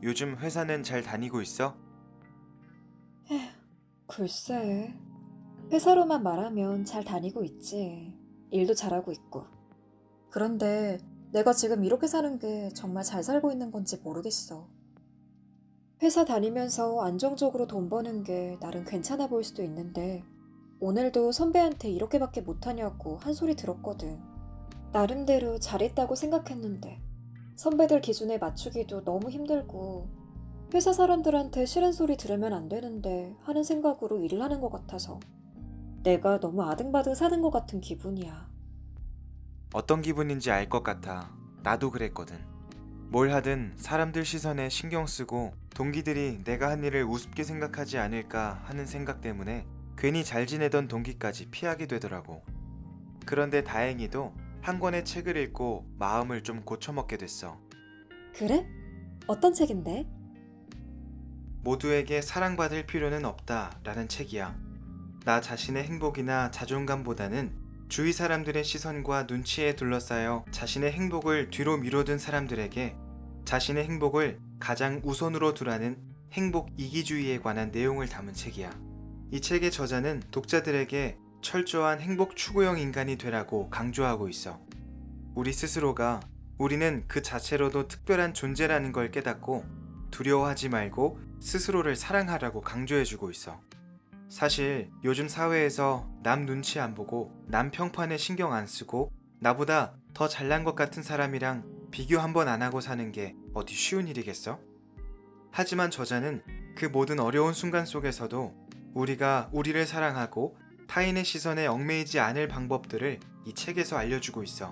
요즘 회사는 잘 다니고 있어? 글쎄, 회사로만 말하면 잘 다니고 있지. 일도 잘하고 있고. 그런데 내가 지금 이렇게 사는 게 정말 잘 살고 있는 건지 모르겠어. 회사 다니면서 안정적으로 돈 버는 게 나름 괜찮아 보일 수도 있는데, 오늘도 선배한테 이렇게밖에 못하냐고 한 소리 들었거든. 나름대로 잘했다고 생각했는데, 선배들 기준에 맞추기도 너무 힘들고, 회사 사람들한테 싫은 소리 들으면 안 되는데 하는 생각으로 일을 하는 것 같아서 내가 너무 아등바등 사는 것 같은 기분이야. 어떤 기분인지 알 것 같아. 나도 그랬거든. 뭘 하든 사람들 시선에 신경 쓰고 동기들이 내가 한 일을 우습게 생각하지 않을까 하는 생각 때문에 괜히 잘 지내던 동기까지 피하게 되더라고. 그런데 다행히도 한 권의 책을 읽고 마음을 좀 고쳐먹게 됐어. 그래? 어떤 책인데? 모두에게 사랑받을 필요는 없다 라는 책이야. 나 자신의 행복이나 자존감보다는 주위 사람들의 시선과 눈치에 둘러싸여 자신의 행복을 뒤로 미뤄둔 사람들에게 자신의 행복을 가장 우선으로 두라는 행복 이기주의에 관한 내용을 담은 책이야. 이 책의 저자는 독자들에게 철저한 행복 추구형 인간이 되라고 강조하고 있어. 우리 스스로가 우리는 그 자체로도 특별한 존재라는 걸 깨닫고 두려워하지 말고 스스로를 사랑하라고 강조해주고 있어. 사실 요즘 사회에서 남 눈치 안 보고 남 평판에 신경 안 쓰고 나보다 더 잘난 것 같은 사람이랑 비교 한 번 안 하고 사는 게 어디 쉬운 일이겠어? 하지만 저자는 그 모든 어려운 순간 속에서도 우리가 우리를 사랑하고 타인의 시선에 얽매이지 않을 방법들을 이 책에서 알려주고 있어.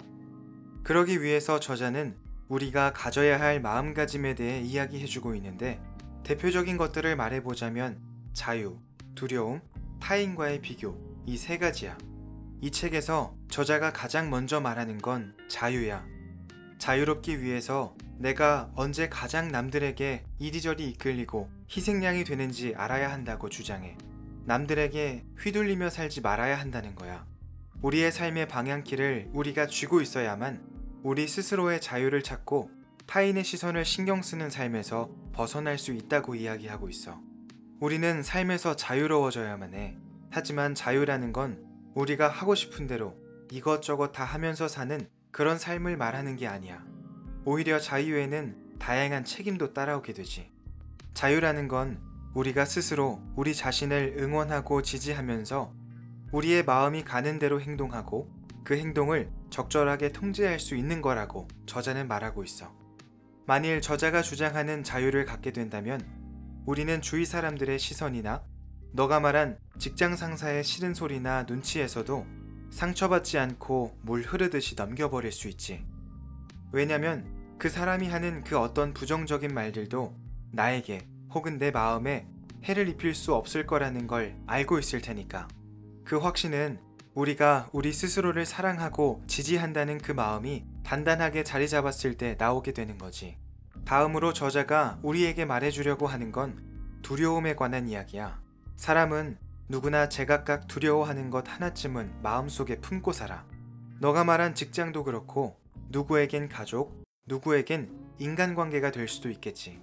그러기 위해서 저자는 우리가 가져야 할 마음가짐에 대해 이야기해주고 있는데 대표적인 것들을 말해보자면 자유, 두려움, 타인과의 비교, 이 세 가지야. 이 책에서 저자가 가장 먼저 말하는 건 자유야. 자유롭기 위해서 내가 언제 가장 남들에게 이리저리 이끌리고 희생양이 되는지 알아야 한다고 주장해. 남들에게 휘둘리며 살지 말아야 한다는 거야. 우리의 삶의 방향키를 우리가 쥐고 있어야만 우리 스스로의 자유를 찾고 타인의 시선을 신경 쓰는 삶에서 벗어날 수 있다고 이야기하고 있어. 우리는 삶에서 자유로워져야만 해. 하지만 자유라는 건 우리가 하고 싶은 대로 이것저것 다 하면서 사는 그런 삶을 말하는 게 아니야. 오히려 자유에는 다양한 책임도 따라오게 되지. 자유라는 건 우리가 스스로 우리 자신을 응원하고 지지하면서 우리의 마음이 가는 대로 행동하고 그 행동을 적절하게 통제할 수 있는 거라고 저자는 말하고 있어. 만일 저자가 주장하는 자유를 갖게 된다면 우리는 주위 사람들의 시선이나 너가 말한 직장 상사의 싫은 소리나 눈치에서도 상처받지 않고 물 흐르듯이 넘겨버릴 수 있지. 왜냐면 그 사람이 하는 그 어떤 부정적인 말들도 나에게 혹은 내 마음에 해를 입힐 수 없을 거라는 걸 알고 있을 테니까. 그 확신은 우리가 우리 스스로를 사랑하고 지지한다는 그 마음이 단단하게 자리 잡았을 때 나오게 되는 거지. 다음으로 저자가 우리에게 말해주려고 하는 건 두려움에 관한 이야기야. 사람은 누구나 제각각 두려워하는 것 하나쯤은 마음속에 품고 살아. 너가 말한 직장도 그렇고 누구에겐 가족, 누구에겐 인간관계가 될 수도 있겠지.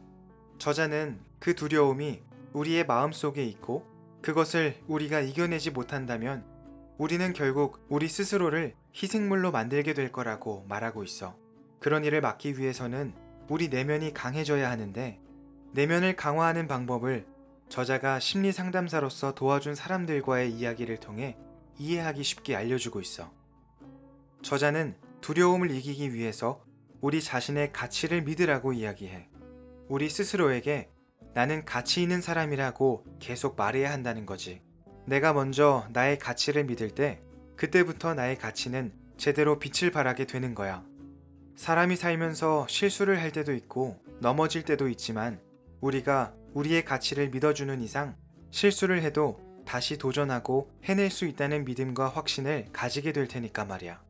저자는 그 두려움이 우리의 마음속에 있고 그것을 우리가 이겨내지 못한다면 우리는 결국 우리 스스로를 희생물로 만들게 될 거라고 말하고 있어. 그런 일을 막기 위해서는 우리 내면이 강해져야 하는데 내면을 강화하는 방법을 저자가 심리 상담사로서 도와준 사람들과의 이야기를 통해 이해하기 쉽게 알려주고 있어. 저자는 두려움을 이기기 위해서 우리 자신의 가치를 믿으라고 이야기해. 우리 스스로에게 나는 가치 있는 사람이라고 계속 말해야 한다는 거지. 내가 먼저 나의 가치를 믿을 때 그때부터 나의 가치는 제대로 빛을 발하게 되는 거야. 사람이 살면서 실수를 할 때도 있고 넘어질 때도 있지만 우리가 우리의 가치를 믿어주는 이상 실수를 해도 다시 도전하고 해낼 수 있다는 믿음과 확신을 가지게 될 테니까 말이야.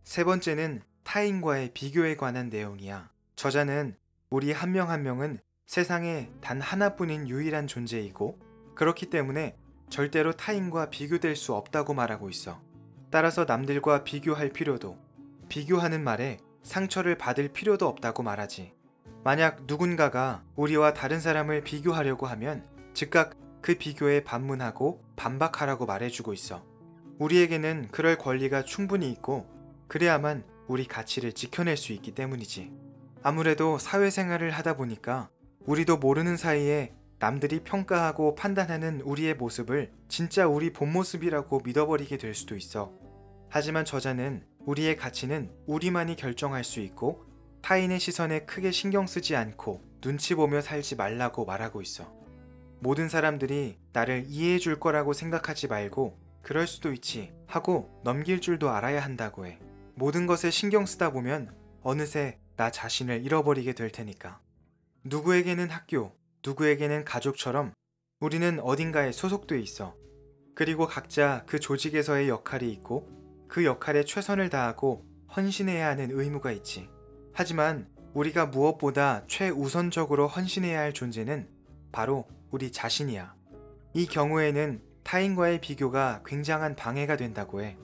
세 번째는 타인과의 비교에 관한 내용이야. 저자는 우리 한 명 한 명은 세상에 단 하나뿐인 유일한 존재이고 그렇기 때문에 절대로 타인과 비교될 수 없다고 말하고 있어. 따라서 남들과 비교할 필요도, 비교하는 말에 상처를 받을 필요도 없다고 말하지. 만약 누군가가 우리와 다른 사람을 비교하려고 하면 즉각 그 비교에 반문하고 반박하라고 말해주고 있어. 우리에게는 그럴 권리가 충분히 있고 그래야만 우리 가치를 지켜낼 수 있기 때문이지. 아무래도 사회생활을 하다 보니까 우리도 모르는 사이에 남들이 평가하고 판단하는 우리의 모습을 진짜 우리 본 모습이라고 믿어버리게 될 수도 있어. 하지만 저자는 우리의 가치는 우리만이 결정할 수 있고 타인의 시선에 크게 신경 쓰지 않고 눈치 보며 살지 말라고 말하고 있어. 모든 사람들이 나를 이해해 줄 거라고 생각하지 말고 그럴 수도 있지 하고 넘길 줄도 알아야 한다고 해. 모든 것에 신경 쓰다 보면 어느새 나 자신을 잃어버리게 될 테니까. 누구에게는 학교, 누구에게는 가족처럼 우리는 어딘가에 소속돼 있어. 그리고 각자 그 조직에서의 역할이 있고 그 역할에 최선을 다하고 헌신해야 하는 의무가 있지. 하지만 우리가 무엇보다 최우선적으로 헌신해야 할 존재는 바로 우리 자신이야. 이 경우에는 타인과의 비교가 굉장한 방해가 된다고 해.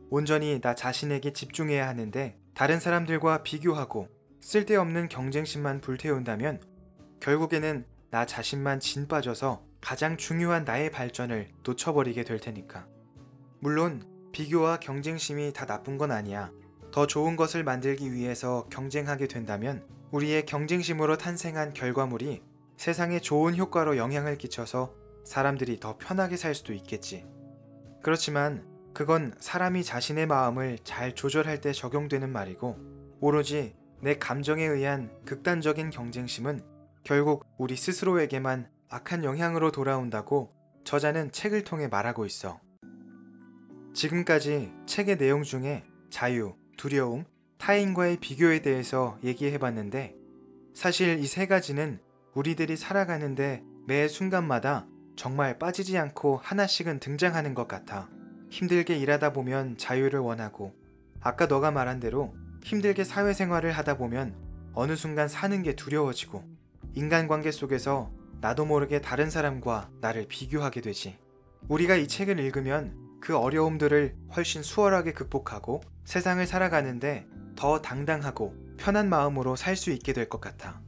온전히 나 자신에게 집중해야 하는데 다른 사람들과 비교하고 쓸데없는 경쟁심만 불태운다면 결국에는 나 자신만 진 빠져서 가장 중요한 나의 발전을 놓쳐버리게 될 테니까. 물론 비교와 경쟁심이 다 나쁜 건 아니야. 더 좋은 것을 만들기 위해서 경쟁하게 된다면 우리의 경쟁심으로 탄생한 결과물이 세상에 좋은 효과로 영향을 끼쳐서 사람들이 더 편하게 살 수도 있겠지. 그렇지만 그건 사람이 자신의 마음을 잘 조절할 때 적용되는 말이고 오로지 내 감정에 의한 극단적인 경쟁심은 결국 우리 스스로에게만 악한 영향으로 돌아온다고 저자는 책을 통해 말하고 있어. 지금까지 책의 내용 중에 자유, 두려움, 타인과의 비교에 대해서 얘기해봤는데 사실 이 세 가지는 우리들이 살아가는데 매 순간마다 정말 빠지지 않고 하나씩은 등장하는 것 같아. 힘들게 일하다 보면 자유를 원하고 아까 너가 말한 대로 힘들게 사회생활을 하다 보면 어느 순간 사는 게 두려워지고 인간관계 속에서 나도 모르게 다른 사람과 나를 비교하게 되지. 우리가 이 책을 읽으면 그 어려움들을 훨씬 수월하게 극복하고 세상을 살아가는데 더 당당하고 편한 마음으로 살 수 있게 될 것 같아.